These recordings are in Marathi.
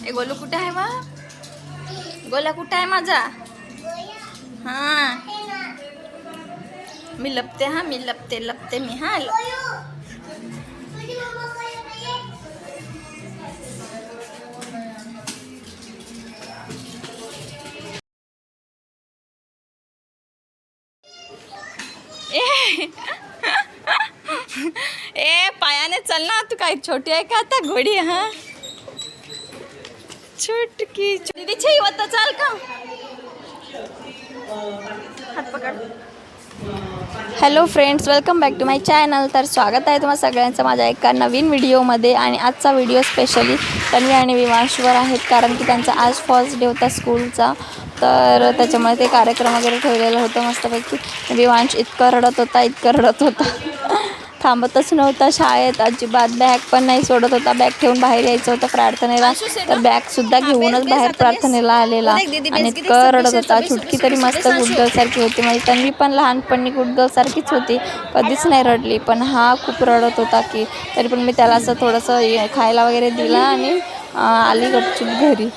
ए गोलू कुठे आहे वा? गोला कुठे आहे माझा? हा मी लपते, हा मी लपते मी, हा ए पायाने चल ना, तू काय छोटी आहे का आता? घोडी हा छोटकी दीदीची होता, चाल का हात पकड. Hello friends, welcome back to my channel. तर स्वागत आहे तुम्हा सगळ्यांचं माझ्या एका नवीन व्हिडिओमध्ये. आणि आजचा व्हिडिओ स्पेशली तन्वी आणि विवांशवर आहेत, कारण की त्यांचा आज फर्स्ट डे होता स्कूलचा. तर त्याच्यामुळे ते कार्यक्रम वगैरे ठेवलेलं होतं मस्तपैकी. विवांश इतकं रडत होता थांबतच नव्हता शाळेत अजिबात. बॅग पण नाही सोडत होता, बॅग ठेवून बाहेर यायचं होतं प्रार्थनेला. तर बॅगसुद्धा घेऊनच बाहेर प्रार्थनेला आलेला आणि इतकं रडत होता. छुटकी तरी मस्त गुडगर्लसारखी होती, म्हणजे तन्वी पण लहानपणी गुडगर्लसारखीच होती, कधीच नाही रडली. पण हा खूप रडत होता की तरी पण मी त्याला असं थोडंसं खायला वगैरे दिलं आणि आली गपचूप घरी.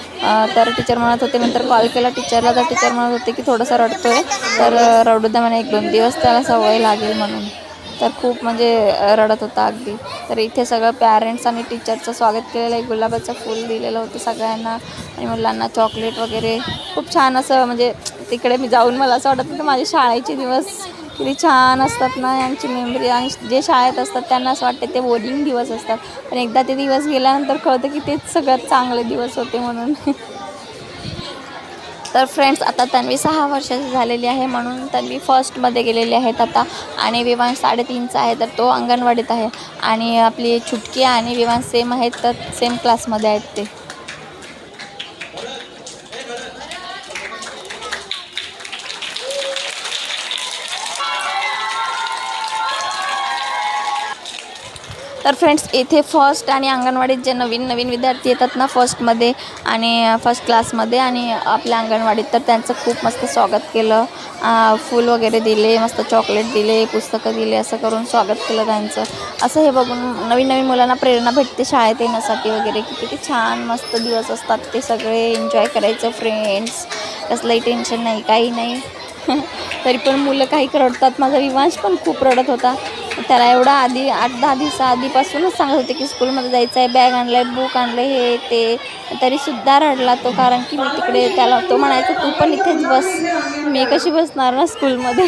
तर टीचर म्हणत होते, नंतर कॉल केला टीचरला, तर टीचर म्हणत होते की थोडंसं रडतोय तर रडू द्या म्हणे, 1-2 दिवस त्याला सवय लागेल म्हणून. तर खूप म्हणजे रडत होता अगदी. तर इथे सगळं पॅरेंट्स आणि टीचरचं स्वागत केलेलं आहे. गुलाबाचं फूल दिलेलं होतं सगळ्यांना आणि मुलांना चॉकलेट वगैरे. खूप छान असं, म्हणजे तिकडे मी जाऊन मला असं वाटत होतं माझे शाळेचे दिवस किती छान असतात ना, यांची मेमरी. आणि जे शाळेत असतात त्यांना असं वाटतं ते बोरिंग दिवस असतात, पण एकदा ते दिवस गेल्यानंतर कळतं की तेच सगळ्यात चांगले दिवस होते म्हणून. तर फ्रेंड्स, आता तन्वी 6 वर्षाची झालेली आहे, म्हणून तन्वी फर्स्टमध्ये गेलेली आहेत आता. आणि विवांश 3.5चा आहे, तर तो अंगणवाडीत आहे. आणि आपली छुटकी आणि विवांश सेम आहेत, तर सेम क्लासमध्ये आहेत ते. तर फ्रेंड्स, इथे फर्स्ट आणि अंगणवाडीत जे नवीन विद्यार्थी येतात ना फर्स्टमध्ये आणि फर्स्ट क्लासमध्ये आणि आपल्या अंगणवाडीत, तर त्यांचं खूप मस्त स्वागत केलं. फूल वगैरे दिले, मस्त चॉकलेट दिले, पुस्तकं दिले, असं करून स्वागत केलं त्यांचं. असं हे बघून नवीन मुलांना प्रेरणा भेटते शाळेत येण्यासाठी वगैरे, की किती छान मस्त दिवस असतात ते सगळे एन्जॉय करायचं फ्रेंड्स. कसलंही टेन्शन नाही, काही नाही. तरी पण मुलं काही रडतात. माझा विवांश पण खूप रडत होता. त्याला एवढा आधी 8-10 दिवसाआधीपासूनच सांगत होते की स्कूलमध्ये जायचं आहे, बॅग आणलं आहे, बुक आणलं, हे ते. तरीसुद्धा रडला तो, कारण की मी तिकडे त्याला तो म्हणायचा तू पण इथेच बस. मी कशी बसणार ना स्कूलमध्ये.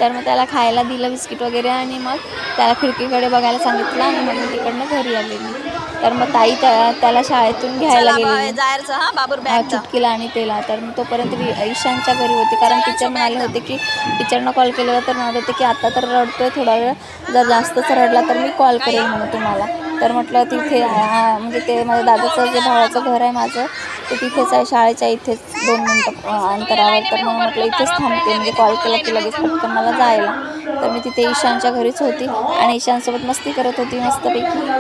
तर मग त्याला खायला दिलं बिस्किट वगैरे आणि मग त्याला खिडकीकडे बघायला सांगितलं आणि मग मी तिकडनं घरी आलेली. तर मग ताई त्याला शाळेतून घ्यायला गेलेली छुटकीला आणि त्याला. तर मग तोपर्यंत ईशानच्या घरी होते, कारण टीचर म्हणाले होते की टीचरनं कॉल केलेला, तर म्हणत होते की आता तर रडतोय, थोडा वेळ जर जास्तच रडला तर मी कॉल करेल म्हणून तुम्हाला. तर म्हटलं तिथे म्हणजे ते माझ्या दादाचं जे भावाचं घर आहे माझं, ते तिथेच आहे, शाळेच्या इथेच 2 मिनटं अंतरावर. तर मग म्हटलं इथेच थांबते, म्हणजे कॉल केला की लगेच पटकन मला जायला. तर मी तिथे ईशानच्या घरीच होती आणि ईशानसोबत मस्ती करत होती मस्तपैकी.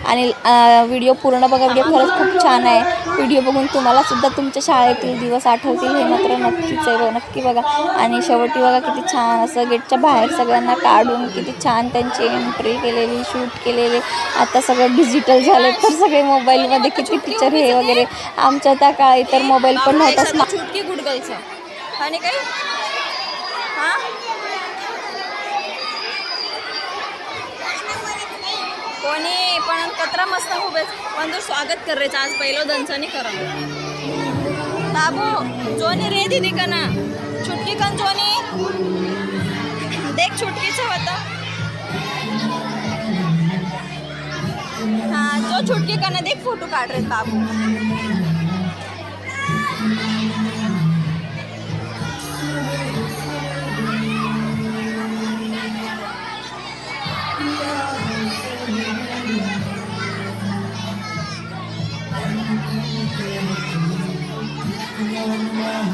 आणि व्हिडिओ पूर्ण बघा, व्हिडिओ खरंच खूप छान आहे. व्हिडिओ बघून तुम्हालासुद्धा तुमच्या शाळेतील दिवस आठवतील, हे मात्र नक्कीच आहे, नक्की बघा. आणि शेवटी बघा किती छान असं गेटच्या बाहेर सगळ्यांना काढून किती छान त्यांची एंट्री केलेली, शूट केलेले. आता सगळं डिजिटल झालं, तर सगळे मोबाईलमध्ये किती पिक्चर हे वगैरे. आमच्या त्या काळी तर मोबाईल पण नव्हता. छुटकी गुडगलचं आणि काही हां कोणी पण कतरा मस्त उभे पण स्वागत करायचं. आज पहिलं दंचनी करा बाबू जोनी रे दीदी का ना छुटकी कन जोनी देख छुटकीचं होतं. हाँ जो छुटकी का ना देख फोटो काढ रहे बाबू.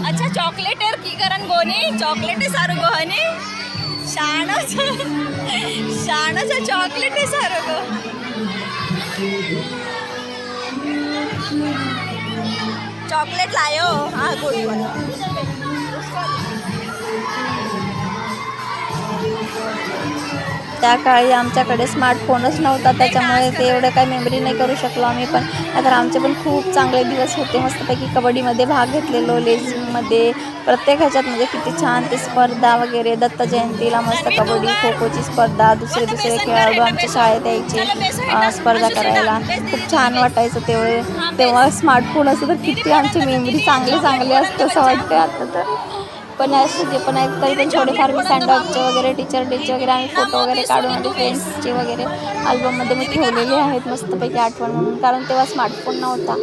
अच्छा चॉकलेट er की करण गोनी चॉकलेट सारू गोहनी शाणच चॉकलेट सारू गो चॉकलेट लायो. हाँ गुड वाला त्या काळी आमच्याकडे स्मार्टफोनच नव्हता, त्याच्यामुळे ते एवढं काही मेमरी नाही करू शकलो आम्ही. पण तर आमचे पण खूप चांगले दिवस होते. मस्तपैकी कबड्डीमध्ये भाग घेतलेलो, लेझिममध्ये, प्रत्येक ह्याच्यात म्हणजे किती छान ते स्पर्धा वगैरे. दत्त जयंतीला मस्त कबड्डी खो खोची स्पर्धा, दुसरे खेळाडू आमच्या शाळेत यायचे स्पर्धा करायला. खूप छान वाटायचं तेव्हा स्मार्टफोन असतं तर किती आमची मेमरी चांगले असतं असं वाटतं आता तर. पण असं जे पण आहे तरी पण थोडेफार मी स्टँडअपचे वगैरे, टीचर डेचे वगैरे आम्ही फोटो वगैरे काढून माझ्या फ्रेंड्सचे वगैरे अल्बममध्ये मी ठेवलेले आहेत मस्तपैकी आठवण म्हणून, कारण तेव्हा स्मार्टफोन नव्हता.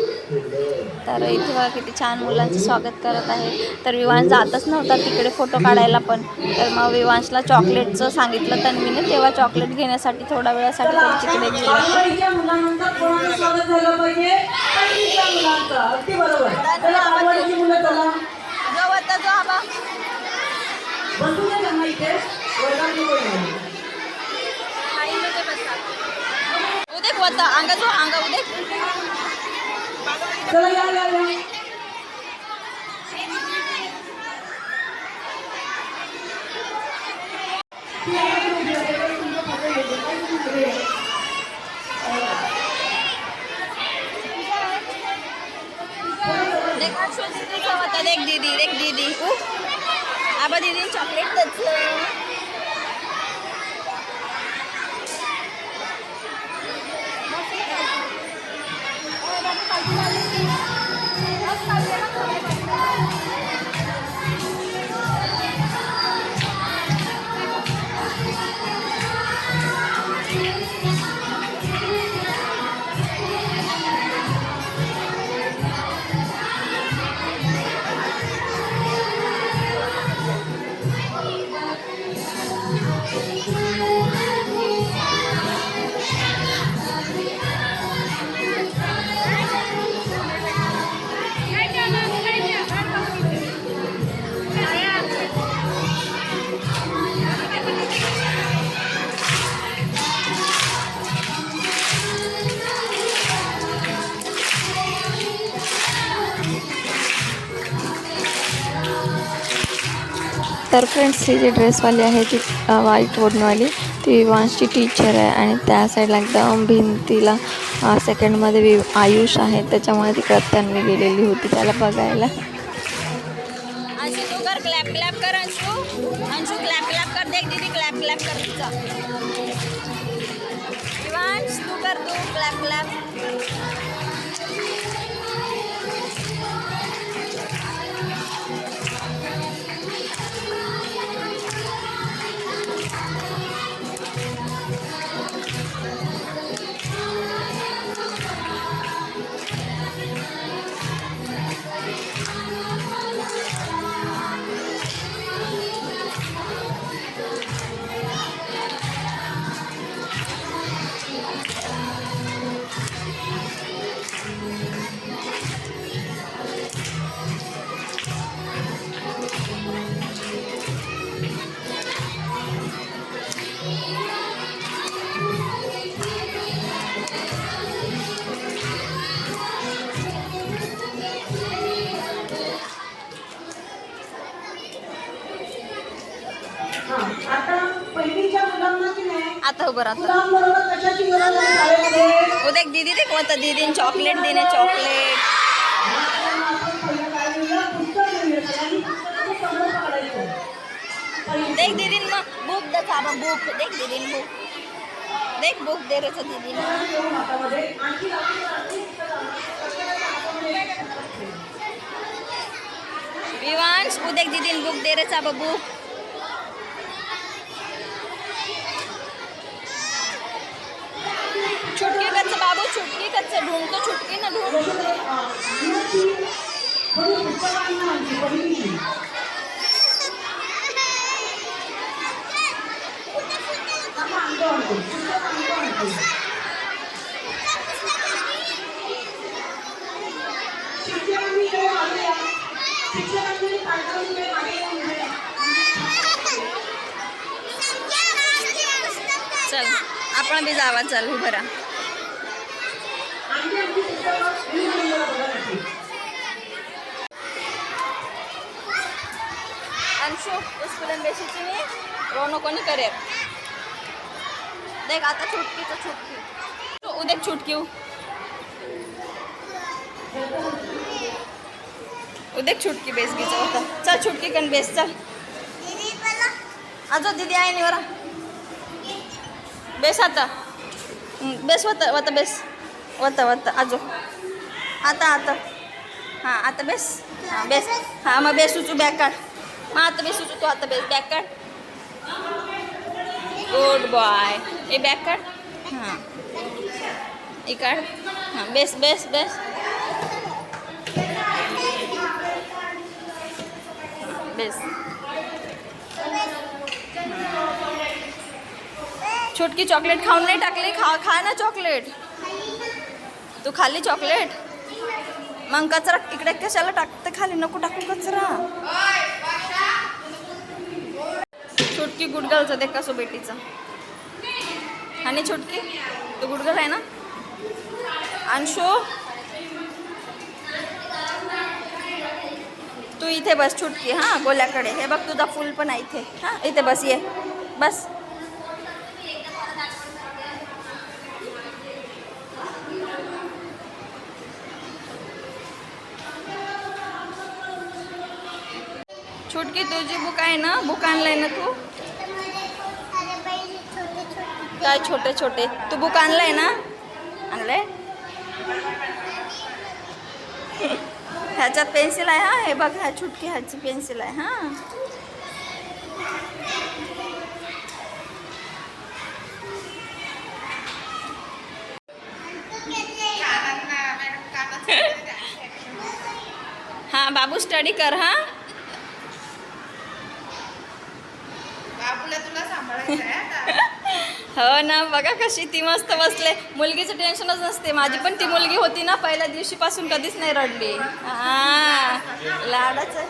तर इथे बघा किती छान मुलांचं स्वागत करत आहे. तर विवांश जातच नव्हता तिकडे फोटो काढायला पण. तर मग विवांशला चॉकलेटचं सांगितलं तन्वीने, तेव्हा चॉकलेट घेण्यासाठी थोड्या वेळासाठी तिकडे गेला. उदेक होता अंगा जो अंगा उदेक. चला या. देख दीदी आबा दीदी चॉकलेट तर फ्रेंड्स ही जी ड्रेसवाली आहे ती व्हाईट ओढणीवाली ती विवांशची टीचर आहे. आणि त्या साईडला एकदम भिंतीला सेकंडमध्ये आयुष आहे, त्याच्यामुळे तिकडे तन्वी गेलेली होती त्याला बघायला. अंशू तू कर क्लॅप कर. अंशू क्लॅप कर. देख दीदी क्लॅप कर. विवांश तू कर क्लॅप. आता उभं राहतो. देख दीदी देख कोणता दीदीने चॉकलेट देणे चॉकलेट. देख दीदी मग बुक दे बुक. देख दीदी बुक दे रे दीदी. विवांश उदेक दीदी बुक दे रे बुक. छुटकी कच्चं बाबू छुटकी कच्चं ढूंढतो छुटकी ना ढूंढ. चल आपण बी जावा. चल उभं राहा. अंशु स्कूल बेसिची रोनो कोणी करेल. देख आता छुटकीचं छुटकी उद्या छुटकी उद्या छुटकी बेस घ्यायचं होतं. चल छुटकी कन बेस चल. आजो दीदी आहे नि बरं बेस आता बेस होतं होतं बेस होतं होतं आजो आता आता हां आता बेस हां बेस हां मग बेस उचू बॅग काढ मग आता बेस उचू तू आता बेस बॅग काढ. गुड बॉय ए बॅग काढ हां ए काढ हां बेस बेस बेस बेस. छुटकी चॉकलेट खाऊन नाही टाकली खा ना चॉकलेट. तू खाल्ली चॉकलेट मग कचरा इकडे कशाला टाकते खाली नको टाकू कचरा. छुटकी गुडगलचं देख कसो बेटीचं आणि छुटकी तू गुडगल आहे ना. अंशू तू इथे बस छुटकी हां गोल्याकडे हे बघ तुझा फुल पण आहे इथे हां इथे बस ये बस. छुटकी तुझी बुक आहे ना बुक आणलंय ना तू काय छोटे छोटे तू बुक आणलंय ना आणलंय. ह्याच्यात पेन्सिल आहे हां हे बघ ह्या छुटकी ह्याची पेन्सिल आहे हां. हां बाबू स्टडी कर हां. बाबूला तुला सांभाळायचं हो ना बघा कशी ती मस्त बसले. मुलगीचं टेन्शनच नसते. माझी पण ती मुलगी होती ना पहिल्या दिवशीपासून कधीच नाही रडली. हां लाडच आहे.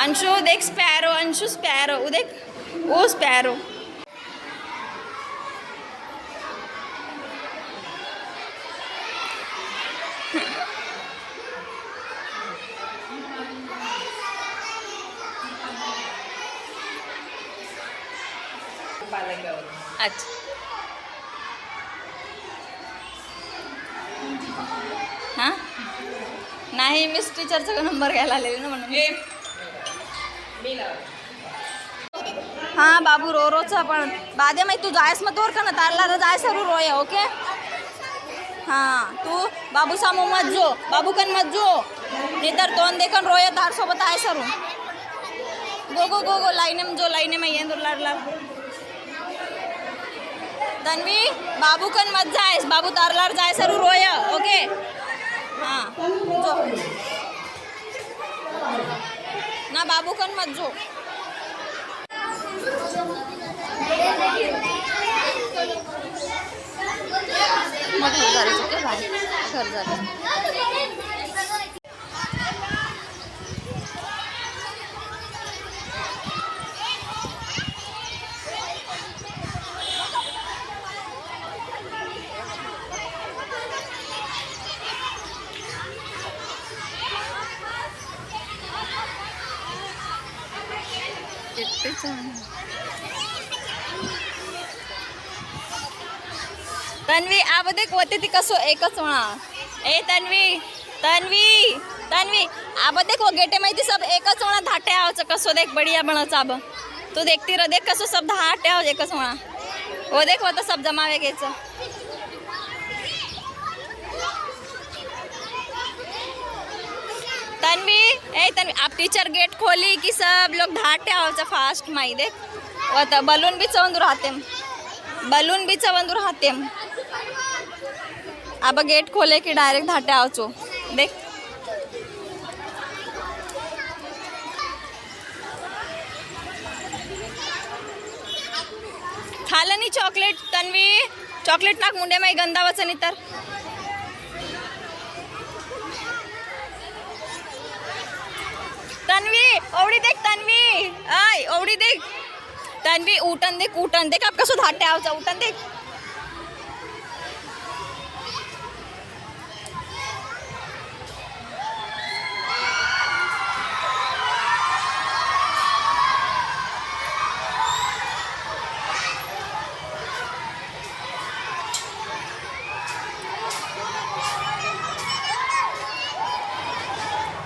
अंशू देख स्पॅरो अंशू स्पॅरो देख ओ स्पॅरो. अच्छा हां नाही मिस टीचरचा नंबर घ्यायला आलेले ना म्हणून. हां बाबू रो रोचा पण बादे माहिती तू जायस मग तोर का ना तारला जाय सरू रोया ओके. हां तू बाबू सामू मत जो बाबू कन मत जो नाही तर तोंड देखन रोया तार सोबत आहे सरू गो गो गो गो लाईने जो लाईने में येंदूर लाडला. तन्वी बाबू कन मत जायस बाबू तारलार जाय सरू रोया ओके. हां जो ना बाबू कन मत जो. मग घर जायचं ते घर जायचं. तन्वी आब देख होते ती कसो एकच म्हणा. ए तन्वी तन्वी तन्वी आब देख वो गेटे माहिती सब एकच म्हणा धाटे आवचं कसो देख बढिया बनच आब तू देखती रह देख कसो सब धाटे आव एकच म्हणा. वो देख वो तो सब जमावे घ्यायचं. तन्वी ए तन्वी आप टीचर गेट खोली कि सब लोग धाटे आवचं फास्ट माही देख वो तो बलून भी चवंदू राहते बलून भी चवंदू राहते. अब गेट खोले की डायरेक्ट धाटे आवचो देख. खाला नहीं चॉकलेट तन्वी चॉकलेट नाक मुंडे में गंदा वचन इतर. तन्वी ओवडी देख तन्वी आय ओवडी देख तन्वी उठन देख आप कसो धाटे आवचा उठन देख.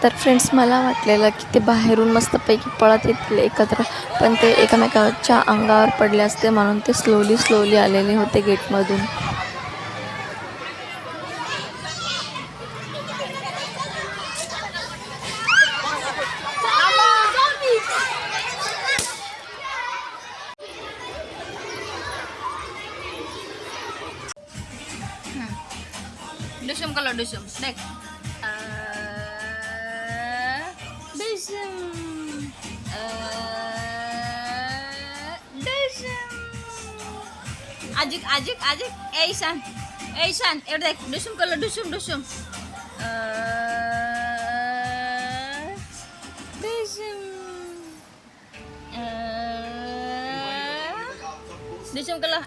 तर फ्रेंड्स मला वाटलेलं की ते बाहेरून मस्तपैकी पळत येतील एकत्र, पण ते एकमेकाच्या अंगावर पडले असते म्हणून ते स्लोली आलेले होते गेटमधून. Dusum kalau dusum, dek. Dusum. Dusum. Ajik. Isan. Dek. Dusum kalau dusum. Dusum. Dusum kalau.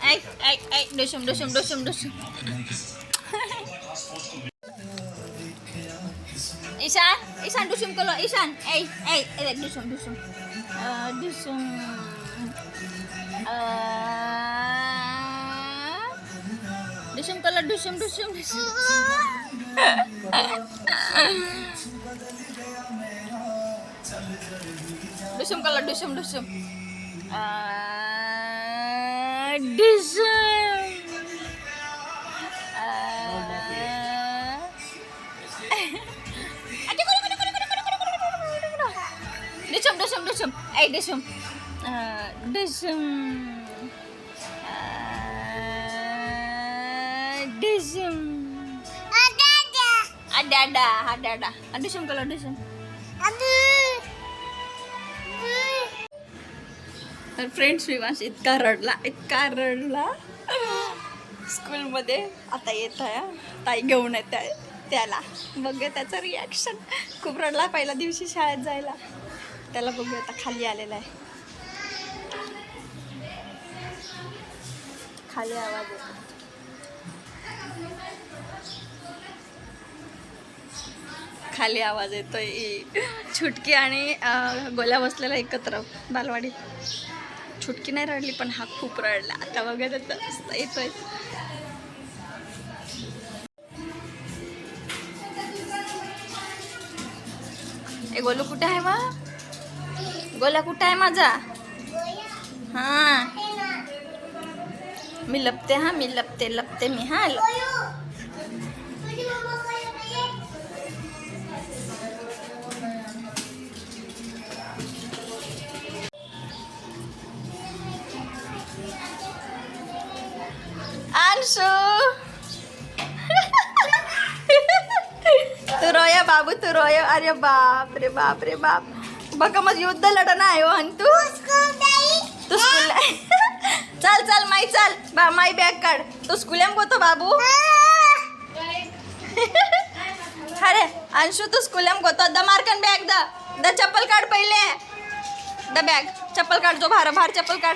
Dusum. Isan dusum kalau Isan. Dusum. Dusum kalau dusum. Dusum kalau dusum. Dusum. Dusum. Dusum. Dusum. Ada. Dusum kalau dusum. तर फ्रेंड्स विवांश इतका रडला स्कूलमध्ये. आता येत आहे, ताई घेऊन येत आहे त्याला. बघूया त्याचं रिॲक्शन. खूप रडला पहिल्या दिवशी शाळेत जायला. त्याला बघूया आता खाली आलेला आहे. खाली आवाज येतो. खाली आवाज येतोय. छुटकी आणि गोल्या बसलेला एकत्र बालवाडीत. छुटकी नाही रडली पण हा खूप रडला. आता बघा त्याचा येतोय. गोलू कुठे आहे वा? गोल्या कुठे आहे माझा? हा मी लपते मी. हा अंशू तू रोया बाबू, तू रोया. अरे बाप रे बाप. बघा मग युद्ध लढणं आहे हो. आणि तू स्कूल चल माई चल माई बॅग काढ. तू स्कूल गोतो बाबू. अरे अंशू तू स्कूल गोतो. द मार्कन बॅग द चप्पल काढ पहिले. द बॅग चप्पल काढ. जो भार चप्पल काढ.